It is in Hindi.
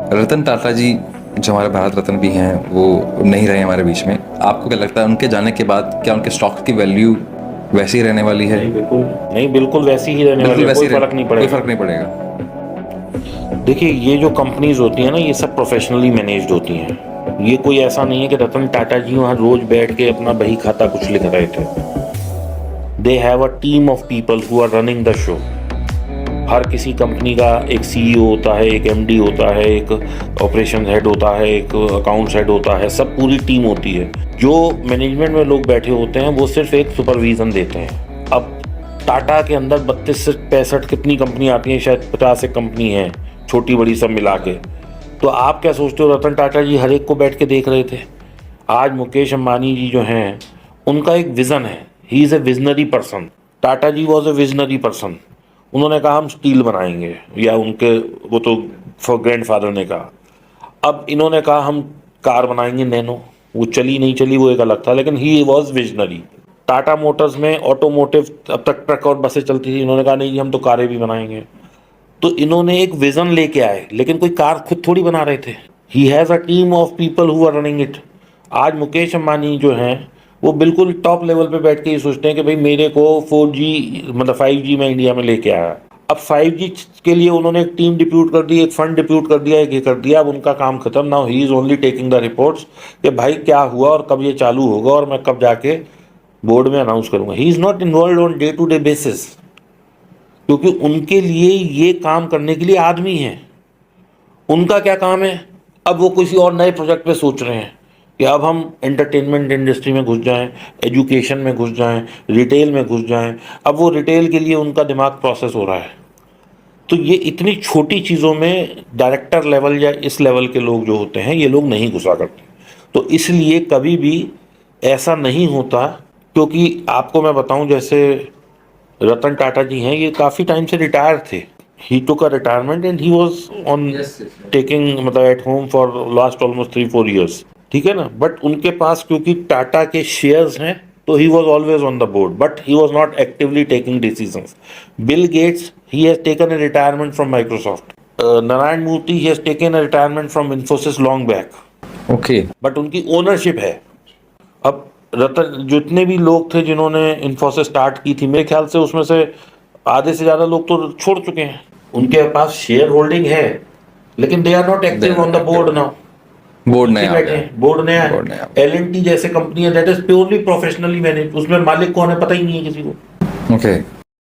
रतन टाटा जी जो हमारे भारत रत्न भी हैं वो नहीं रहे हमारे बीच में। आपको क्या लगता है उनके जाने के बाद क्या उनके स्टॉक की वैल्यू वैसी ही रहने वाली है? नहीं बिल्कुल नहीं, बिल्कुल वैसी ही रहने वाली बिल्कुल है, वैसी कोई ही रहे, फर्क नहीं कोई पड़ेगा। फर्क नहीं पड़ेगा। देखिए, ये जो कंपनीज होती हैं ना, ये सब प्रोफेशनली मैनेज्ड होती हैं। ये कोई ऐसा नहीं है कि रतन टाटा जी वहाँ रोज बैठ के अपना बही खाता कुछ लिख रहे थे। They have a team of people who are running the show. हर किसी कंपनी का एक सीईओ होता है, एक एमडी होता है, एक ऑपरेशन हेड होता है, एक अकाउंट्स हेड होता है, सब पूरी टीम होती है। जो मैनेजमेंट में लोग बैठे होते हैं वो सिर्फ एक सुपरविजन देते हैं। अब टाटा के अंदर 32 से 65 कितनी कंपनी आती हैं, शायद 50 एक कंपनी है, छोटी बड़ी सब मिला के। तो आप क्या सोचते हो रतन टाटा जी हर एक को बैठ के देख रहे थे? आज मुकेश अंबानी जी जो हैं, उनका एक विजन है। He is a visionary person. Tata ji was a visionary person. उन्होंने कहा हम स्टील बनाएंगे, या उनके वो तो ग्रैंडफादर ने कहा। अब इन्होंने कहा हम कार बनाएंगे नैनो। वो चली नहीं चली वो एक अलग था, लेकिन he was visionary. Tata Motors में ऑटोमोटिव, अब तक ट्रक और बसें चलती थी, इन्होंने कहा नहीं जी हम तो कारें भी बनाएंगे। तो इन्होंने एक विजन लेके आए, लेकिन कोई कार खुद थोड़ी बना रहे थे। He has a team of people who are running it. आज मुकेश अंबानी जो हैं, वो बिल्कुल टॉप लेवल पे बैठ के ये सोचते हैं कि भाई मेरे को 4G मतलब 5G में इंडिया में लेके आया। अब 5G के लिए उन्होंने एक टीम डिप्यूट कर दी, एक फंड डिप्यूट कर दिया, एक ये कर दिया। अब उनका काम खत्म। Now he is only taking the reports कि भाई क्या हुआ और कब ये चालू होगा और मैं कब जाके बोर्ड में अनाउंस करूंगा। He is not involve on day to day basis, क्योंकि उनके लिए ये काम करने के लिए आदमी हैं। उनका क्या काम है? अब वो किसी और नए प्रोजेक्ट पे सोच रहे हैं कि अब हम एंटरटेनमेंट इंडस्ट्री में घुस जाएं, एजुकेशन में घुस जाएं, रिटेल में घुस जाएं। अब वो रिटेल के लिए उनका दिमाग प्रोसेस हो रहा है। तो ये इतनी छोटी चीज़ों में डायरेक्टर लेवल या इस लेवल के लोग जो होते हैं, ये लोग नहीं घुसा करते। तो इसलिए कभी भी ऐसा नहीं होता। क्योंकि आपको मैं बताऊं, जैसे रतन टाटा जी हैं, ये काफ़ी टाइम से रिटायर थे। He took a retirement and he was on taking मतलब at home for last almost 3-4 years। ठीक है ना? बट उनके पास क्योंकि टाटा के शेयर्स हैं, तो he was always on the board, but he was not actively taking decisions. Bill Gates, he has taken a retirement from Microsoft. Narayana Murthy, he has taken a retirement from Infosys long back. Okay. But उनकी ओनरशिप है। अब रतन जितने भी लोग थे जिन्होंने इन्फोसिस स्टार्ट की थी, मेरे ख्याल से उसमें से आधे से ज़्यादा लोग तो छोड़ चुके हैं। उनके पास शेयर होल्डिंग है, लेकिन they are not active on the board now. वो बोर्ड पीछे नया आ बैठे गया। हैं, बोर्ड नया है। बोर्ड नया आ L&T जैसे कंपनी है, that is purely professionally manage, उसमें मालिक कौन है पता ही नहीं है किसी को। गया। ओके।